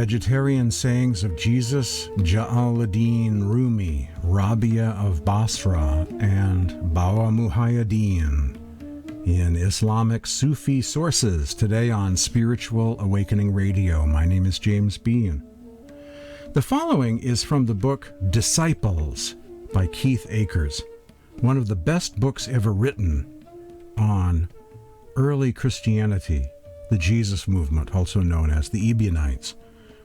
Vegetarian Sayings of Jesus, Jalaluddin Rumi, Rabia of Basra, and Bawa Muhaiyaddeen in Islamic Sufi sources today on Spiritual Awakening Radio. My name is James Bean. The following is from the book Disciples by Keith Akers, one of the best books ever written on early Christianity, the Jesus movement, also known as the Ebionites,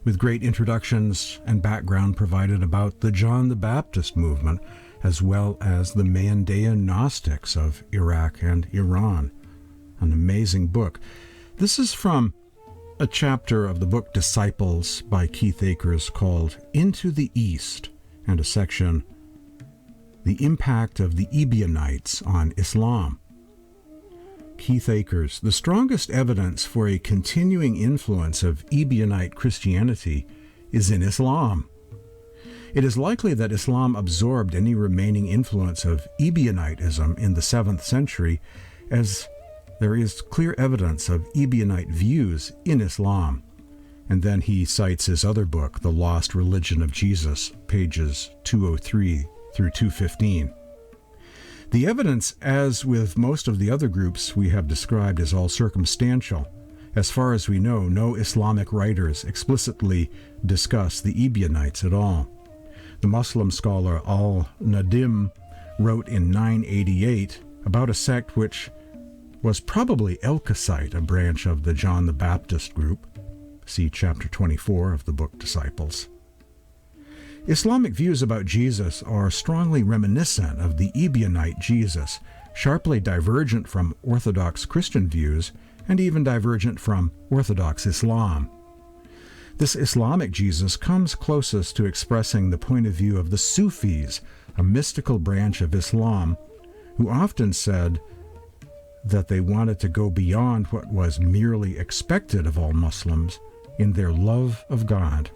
with great introductions and background provided about the John the Baptist movement, as well as the Mandaean Gnostics of Iraq and Iran. An amazing book. This is from a chapter of the book Disciples by Keith Akers called Into the East, and a section, The Impact of the Ebionites on Islam. Keith Akers, the strongest evidence for a continuing influence of Ebionite Christianity is in Islam. It is likely that Islam absorbed any remaining influence of Ebionitism in the 7th century, as there is clear evidence of Ebionite views in Islam. And then he cites his other book, The Lost Religion of Jesus, pages 203 through 215. The evidence, as with most of the other groups we have described, is all circumstantial. As far as we know, no Islamic writers explicitly discuss the Ebionites at all. The Muslim scholar al-Nadim wrote in 988 about a sect which was probably Elkasite, a branch of the John the Baptist group. See chapter 24 of the book Disciples. Islamic views about Jesus are strongly reminiscent of the Ebionite Jesus, sharply divergent from Orthodox Christian views and even divergent from Orthodox Islam. This Islamic Jesus comes closest to expressing the point of view of the Sufis, a mystical branch of Islam, who often said that they wanted to go beyond what was merely expected of all Muslims in their love of God.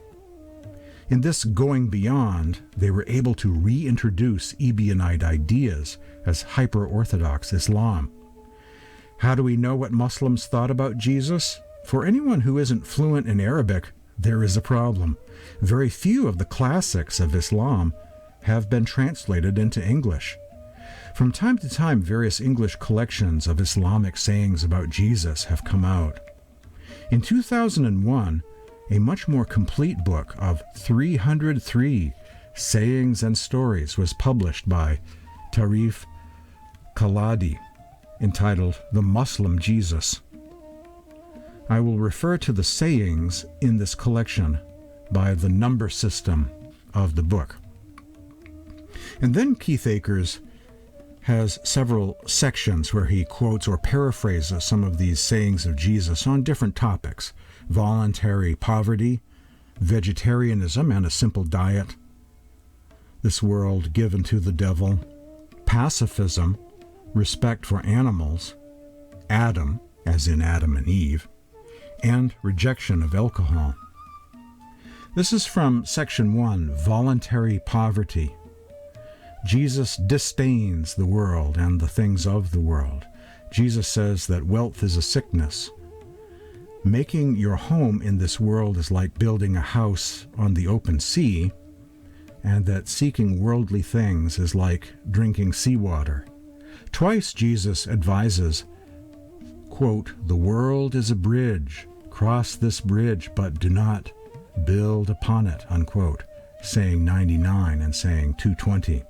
In this going beyond, they were able to reintroduce Ebionite ideas as hyper-Orthodox Islam. How do we know what Muslims thought about Jesus? For anyone who isn't fluent in Arabic, there is a problem. Very few of the classics of Islam have been translated into English. From time to time, various English collections of Islamic sayings about Jesus have come out. In 2001, a much more complete book of 303 sayings and stories was published by Tarif Khaladi, entitled The Muslim Jesus. I will refer to the sayings in this collection by the number system of the book. And then Keith Akers has several sections where he quotes or paraphrases some of these sayings of Jesus on different topics: voluntary poverty, vegetarianism and a simple diet, this world given to the devil, pacifism, respect for animals, Adam, as in Adam and Eve, and rejection of alcohol. This is from section 1, voluntary poverty. Jesus disdains the world and the things of the world. Jesus says that wealth is a sickness. Making your home in this world is like building a house on the open sea, and that seeking worldly things is like drinking seawater. Twice Jesus advises, quote, "The world is a bridge. Cross this bridge, but do not build upon it," unquote, saying 99 and saying 220.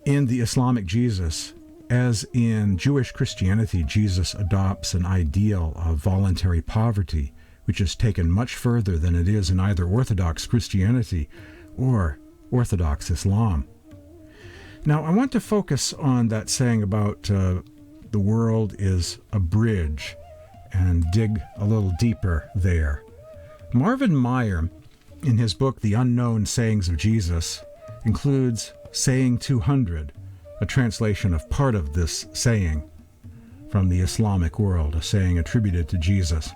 In the Islamic Jesus, as in Jewish Christianity, Jesus adopts an ideal of voluntary poverty, which is taken much further than it is in either Orthodox Christianity or Orthodox Islam. Now, I want to focus on that saying about the world is a bridge and dig a little deeper there. Marvin Meyer, in his book The Unknown Sayings of Jesus, includes Saying 200, a translation of part of this saying from the Islamic world, a saying attributed to Jesus.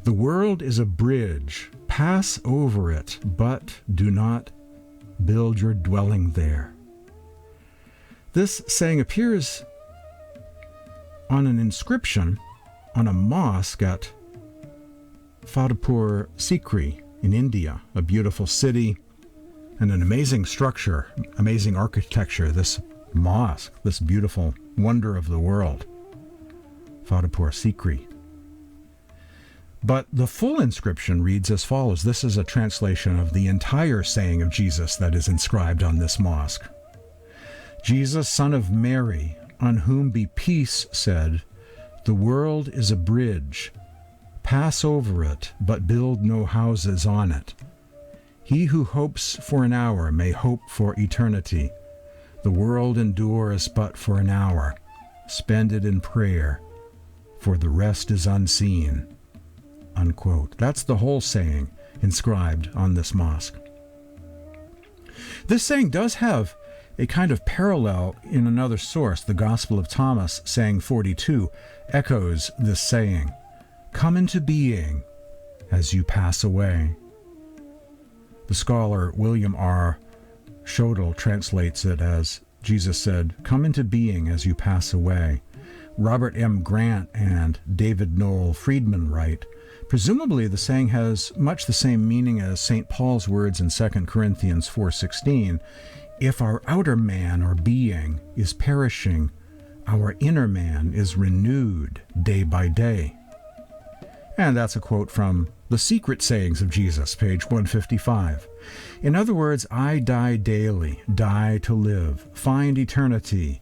"The world is a bridge. Pass over it, but do not build your dwelling there." This saying appears on an inscription on a mosque at Fatehpur Sikri in India, a beautiful city and an amazing structure, amazing architecture, this mosque, this beautiful wonder of the world, Fatehpur Sikri. But the full inscription reads as follows. This is a translation of the entire saying of Jesus that is inscribed on this mosque. Jesus, son of Mary, on whom be peace, said, "The world is a bridge. Pass over it, but build no houses on it. He who hopes for an hour may hope for eternity. The world endures but for an hour. Spend it in prayer, for the rest is unseen." Unquote. That's the whole saying inscribed on this mosque. This saying does have a kind of parallel in another source. The Gospel of Thomas, saying 42, echoes this saying, "Come into being as you pass away." The scholar William R. Shodel translates it as Jesus said, "Come into being as you pass away." Robert M. Grant and David Noel Friedman write, presumably the saying has much the same meaning as St. Paul's words in 2 Corinthians 4:16, "If our outer man or being is perishing, our inner man is renewed day by day." And that's a quote from The Secret Sayings of Jesus, page 155. In other words, I die daily, die to live, find eternity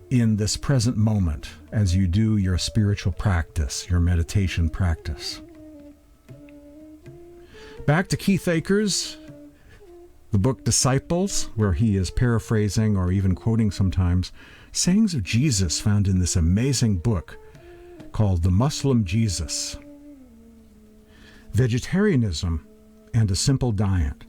in this present moment as you do your spiritual practice, your meditation practice. Back to Keith Akers, the book Disciples, where he is paraphrasing or even quoting sometimes sayings of Jesus found in this amazing book called The Muslim Jesus, Vegetarianism and a Simple Diet.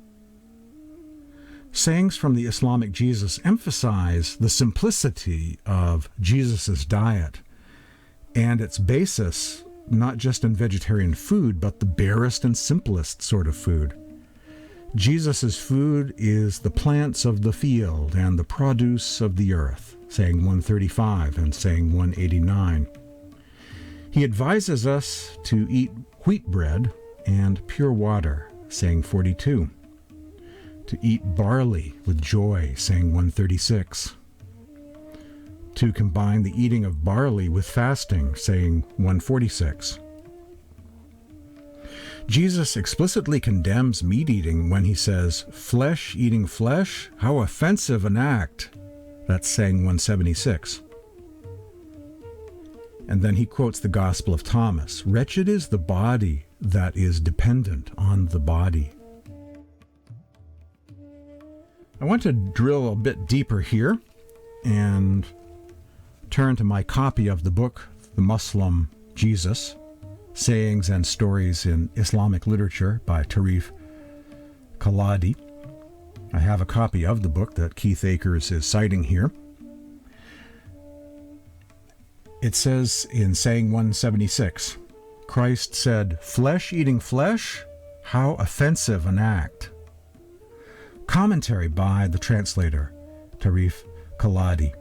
Sayings from the Islamic Jesus emphasize the simplicity of Jesus' diet and its basis not just in vegetarian food, but the barest and simplest sort of food. Jesus' food is the plants of the field and the produce of the earth, saying 135 and saying 189. He advises us to eat wheat bread and pure water, saying 42. To eat barley with joy, saying 136. To combine the eating of barley with fasting, saying 146. Jesus explicitly condemns meat eating when he says, "Flesh eating flesh, how offensive an act." That's saying 176. And then he quotes the Gospel of Thomas, "Wretched is the body that is dependent on the body." I want to drill a bit deeper here and turn to my copy of the book, The Muslim Jesus, Sayings and Stories in Islamic Literature by Tarif Khaladi. I have a copy of the book that Keith Akers is citing here. It says in saying 176, Christ said, "Flesh eating flesh, how offensive an act." Commentary by the translator, Tarif Khaladi.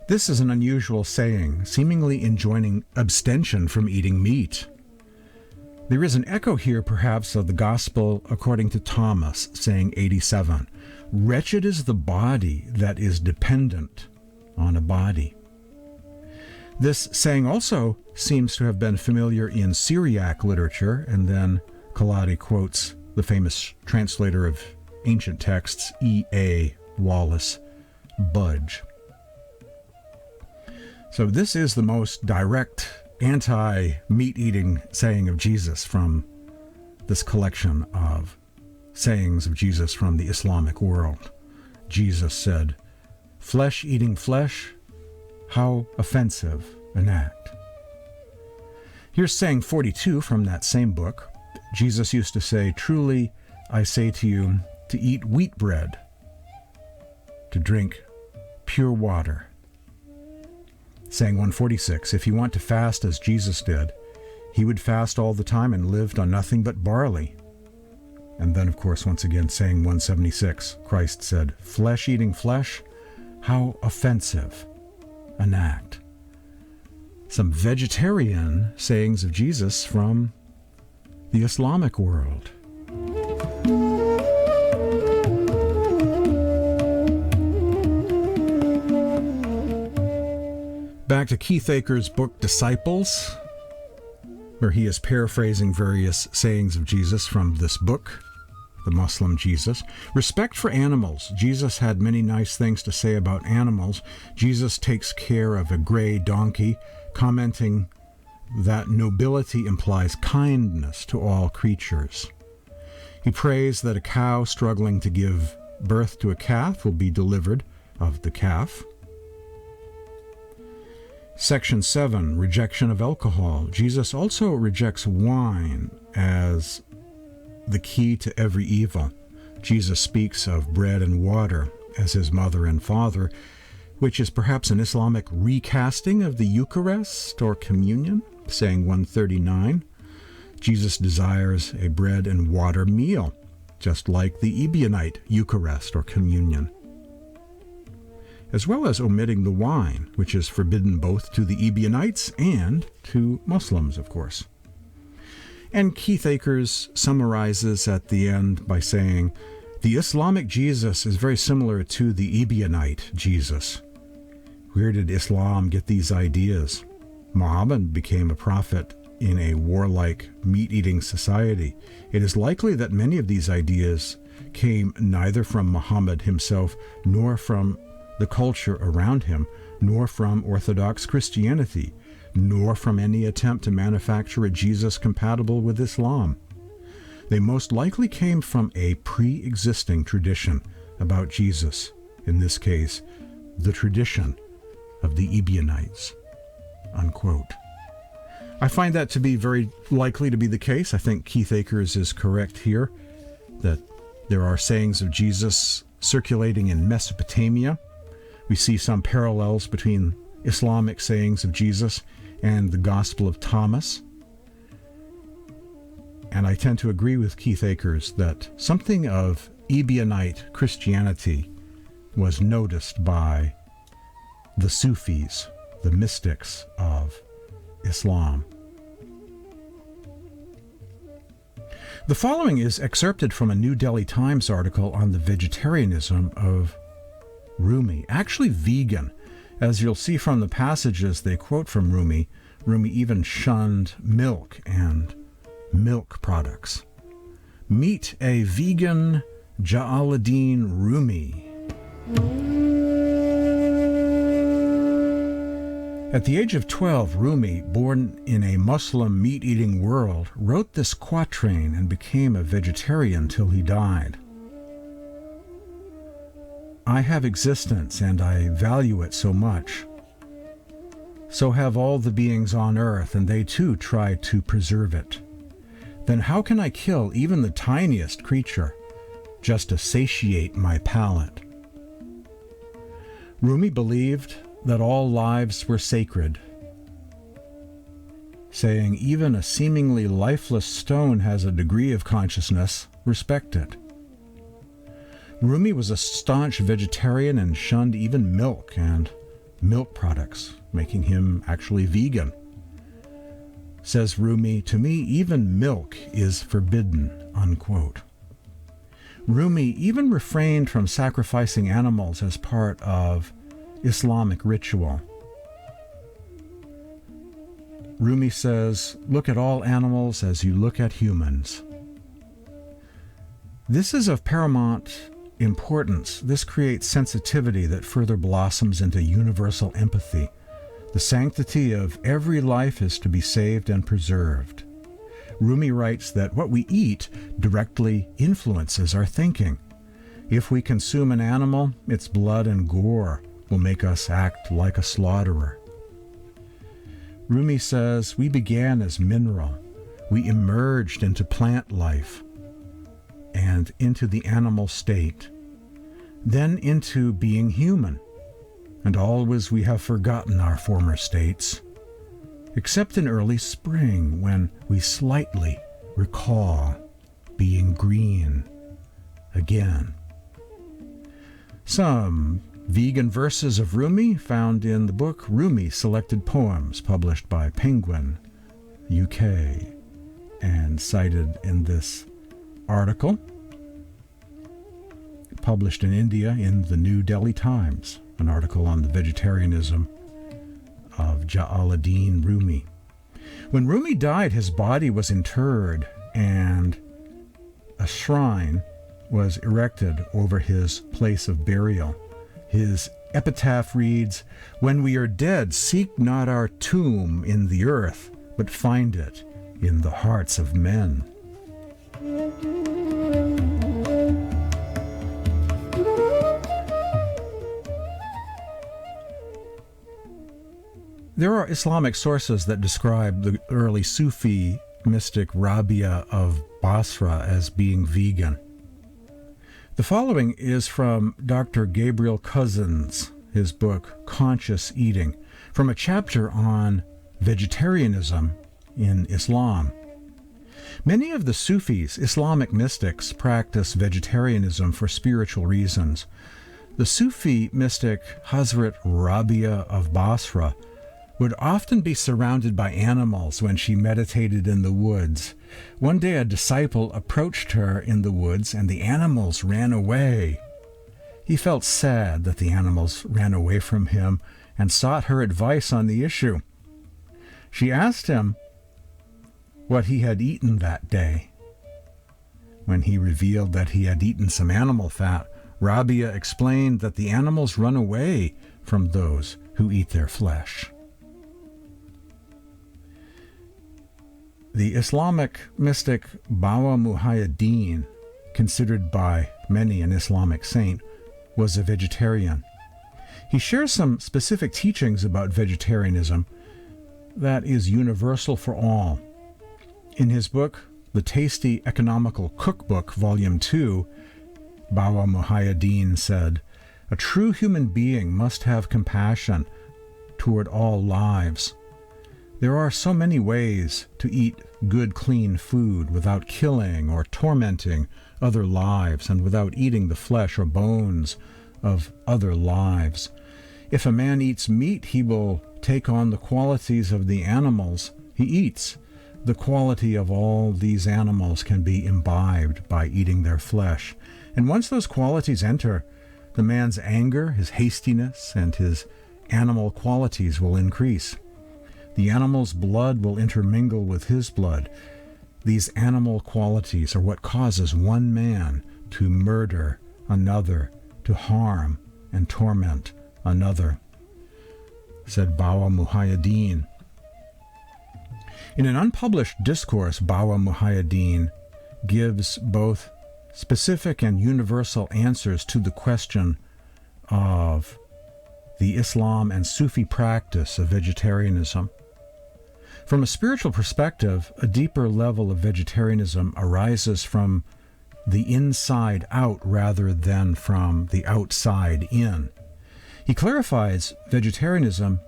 This is an unusual saying, seemingly enjoining abstention from eating meat. There is an echo here, perhaps, of the Gospel according to Thomas, saying 87, "Wretched is the body that is dependent on a body." This saying also seems to have been familiar in Syriac literature, and then Khaladi quotes the famous translator of ancient texts, E.A. Wallace Budge. So this is the most direct anti-meat-eating saying of Jesus from this collection of sayings of Jesus from the Islamic world. Jesus said, "Flesh eating flesh, how offensive an act." Here's saying 42 from that same book. Jesus used to say, "Truly, I say to you, to eat wheat bread, to drink pure water." Saying 146, if you want to fast as Jesus did, he would fast all the time and lived on nothing but barley. And then, of course, once again, saying 176, Christ said, "Flesh eating flesh, how offensive an act." some vegetarian sayings of Jesus from the Islamic world. Back to Keith Akers' book Disciples, where he is paraphrasing various sayings of Jesus from this book, the Muslim Jesus. Respect for animals. Jesus had many nice things to say about animals. Jesus takes care of a gray donkey, commenting that nobility implies kindness to all creatures. He prays that a cow struggling to give birth to a calf will be delivered of the calf. Section 7, rejection of alcohol. Jesus also rejects wine as the key to every evil. Jesus speaks of bread and water as his mother and father, which is perhaps an Islamic recasting of the Eucharist or communion, saying 139. Jesus desires a bread and water meal, just like the Ebionite Eucharist or communion, as well as omitting the wine, which is forbidden both to the Ebionites and to Muslims, of course. And Keith Akers summarizes at the end by saying, the Islamic Jesus is very similar to the Ebionite Jesus. Where did Islam get these ideas? Muhammad became a prophet in a warlike, meat-eating society. It is likely that many of these ideas came neither from Muhammad himself, nor from the culture around him, nor from Orthodox Christianity, nor from any attempt to manufacture a Jesus compatible with Islam. They most likely came from a pre-existing tradition about Jesus, in this case, the tradition of the Ebionites, unquote. I find that to be very likely to be the case. I think Keith Akers is correct here, that there are sayings of Jesus circulating in Mesopotamia. We see some parallels between Islamic sayings of Jesus and the Gospel of Thomas. And I tend to agree with Keith Akers that something of Ebionite Christianity was noticed by the Sufis, the mystics of Islam. The following is excerpted from a New Delhi Times article on the vegetarianism of Rumi, actually vegan. As you'll see from the passages they quote from Rumi, Rumi even shunned milk and milk products. Meet a vegan Jalaluddin Rumi. At the age of 12, Rumi, born in a Muslim meat-eating world, wrote this quatrain and became a vegetarian till he died. I have existence, and I value it so much. So have all the beings on earth, and they too try to preserve it. Then how can I kill even the tiniest creature, just to satiate my palate? Rumi believed that all lives were sacred, saying even a seemingly lifeless stone has a degree of consciousness, respect it. Rumi was a staunch vegetarian and shunned even milk and milk products, making him actually vegan. Says Rumi, to me even milk is forbidden, unquote. Rumi even refrained from sacrificing animals as part of Islamic ritual. Rumi says, look at all animals as you look at humans. This is of paramount importance. This creates sensitivity that further blossoms into universal empathy. The sanctity of every life is to be saved and preserved. Rumi writes that what we eat directly influences our thinking. If we consume an animal, its blood and gore will make us act like a slaughterer. Rumi says, we began as mineral. We emerged into plant life and into the animal state, then into being human. And always we have forgotten our former states, except in early spring when we slightly recall being green again. Some Vegan verses of Rumi found in the book Rumi Selected Poems, published by Penguin, UK, and cited in this article, published in India in the New Delhi Times, an article on the vegetarianism of Jalaluddin Rumi. When Rumi died, his body was interred and a shrine was erected over his place of burial. His epitaph reads, "When we are dead, seek not our tomb in the earth, but find it in the hearts of men." There are Islamic sources that describe the early Sufi mystic Rabia of Basra as being vegan. The following is from Dr. Gabriel Cousens, his book Conscious Eating, from a chapter on vegetarianism in Islam. Many of the Sufis, Islamic mystics, practice vegetarianism for spiritual reasons. The Sufi mystic Hazrat Rabia of Basra would often be surrounded by animals when she meditated in the woods. One day a disciple approached her in the woods and the animals ran away. He felt sad that the animals ran away from him and sought her advice on the issue. She asked him what he had eaten that day. When he revealed that he had eaten some animal fat, Rabia explained that the animals run away from those who eat their flesh. The Islamic mystic Bawa Muhaiyaddeen, considered by many an Islamic saint, was a vegetarian. He shares some specific teachings about vegetarianism that is universal for all. In his book, The Tasty Economical Cookbook, Volume 2, Bawa Muhaiyaddeen said, "A true human being must have compassion toward all lives. There are so many ways to eat good, clean food without killing or tormenting other lives and without eating the flesh or bones of other lives. If a man eats meat, he will take on the qualities of the animals he eats. The quality of all these animals can be imbibed by eating their flesh. And once those qualities enter, the man's anger, his hastiness, and his animal qualities will increase. The animal's blood will intermingle with his blood. These animal qualities are what causes one man to murder another, to harm and torment another," said Bawa Muhaiyaddeen. In an unpublished discourse, Bawa Muhaiyaddeen gives both specific and universal answers to the question of the Islam and Sufi practice of vegetarianism. From a spiritual perspective, a deeper level of vegetarianism arises from the inside out rather than from the outside in. He clarifies vegetarianism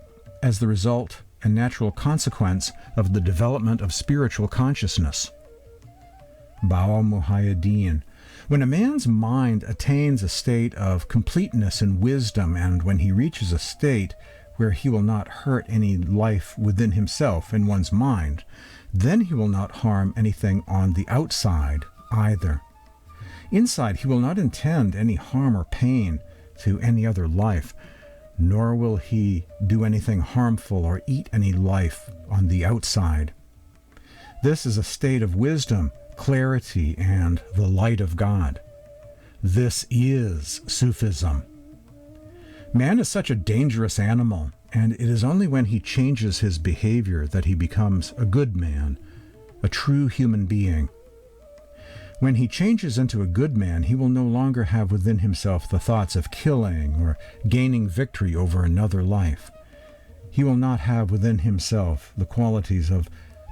as the result and natural consequence of the development of spiritual consciousness. Bawa Muhaiyaddeen: "When a man's mind attains a state of completeness and wisdom, and when he reaches a state where he will not hurt any life within himself in one's mind, then he will not harm anything on the outside either. Inside, he will not intend any harm or pain to any other life, nor will he do anything harmful or eat any life on the outside. This is a state of wisdom, clarity, and the light of God. This is Sufism. Man is such a dangerous animal, and it is only when he changes his behavior that he becomes a good man, a true human being. When he changes into a good man, he will no longer have within himself the thoughts of killing or gaining victory over another life. He will not have within himself the qualities of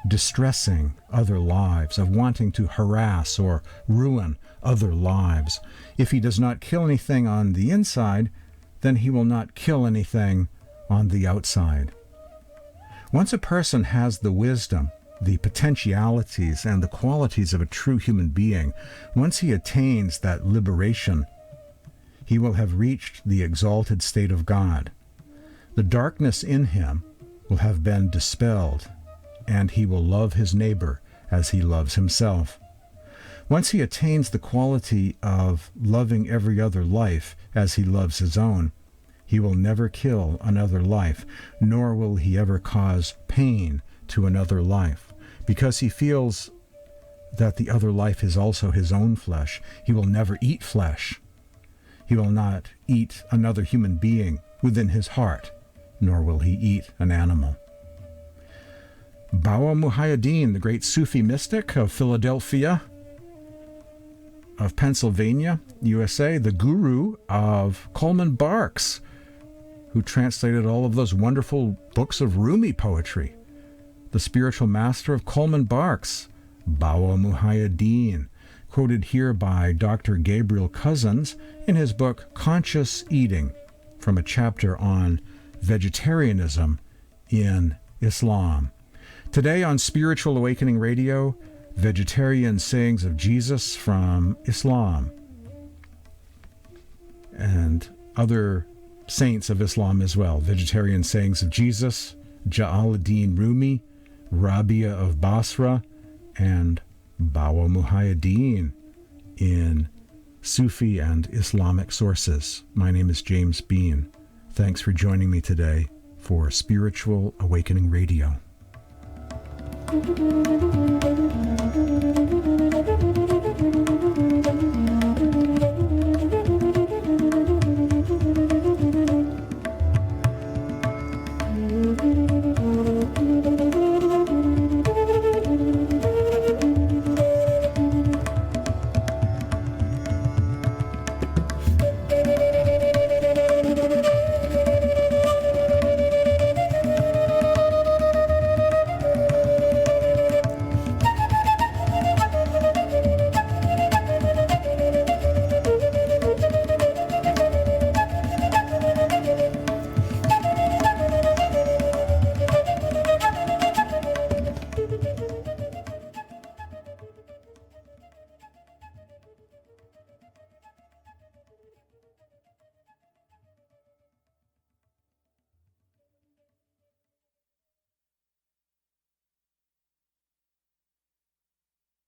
distressing other lives, of wanting to harass or ruin other lives. If he does not kill anything on the inside, then he will not kill anything on the outside. Once a person has the wisdom, the potentialities, and the qualities of a true human being, once he attains that liberation, he will have reached the exalted state of God. The darkness in him will have been dispelled, and he will love his neighbor as he loves himself. Once he attains the quality of loving every other life as he loves his own, he will never kill another life, nor will he ever cause pain to another life. Because he feels that the other life is also his own flesh, he will never eat flesh. He will not eat another human being within his heart, nor will he eat an animal. Bawa Muhaiyaddeen, the great Sufi mystic of Philadelphia, of Pennsylvania, USA, the guru of Coleman Barks, who translated all of those wonderful books of Rumi poetry. The spiritual master of Coleman Barks, Bawa Muhaiyaddeen, quoted here by Dr. Gabriel Cousens in his book Conscious Eating, from a chapter on vegetarianism in Islam. Today on Spiritual Awakening Radio, vegetarian sayings of Jesus from Islam and other saints of Islam as well. Vegetarian sayings of Jesus, Jalaluddin Rumi, Rabia of Basra, and Bawa Muhaiyaddeen in Sufi and Islamic sources. My name is James Bean. Thanks for joining me today for Spiritual Awakening Radio.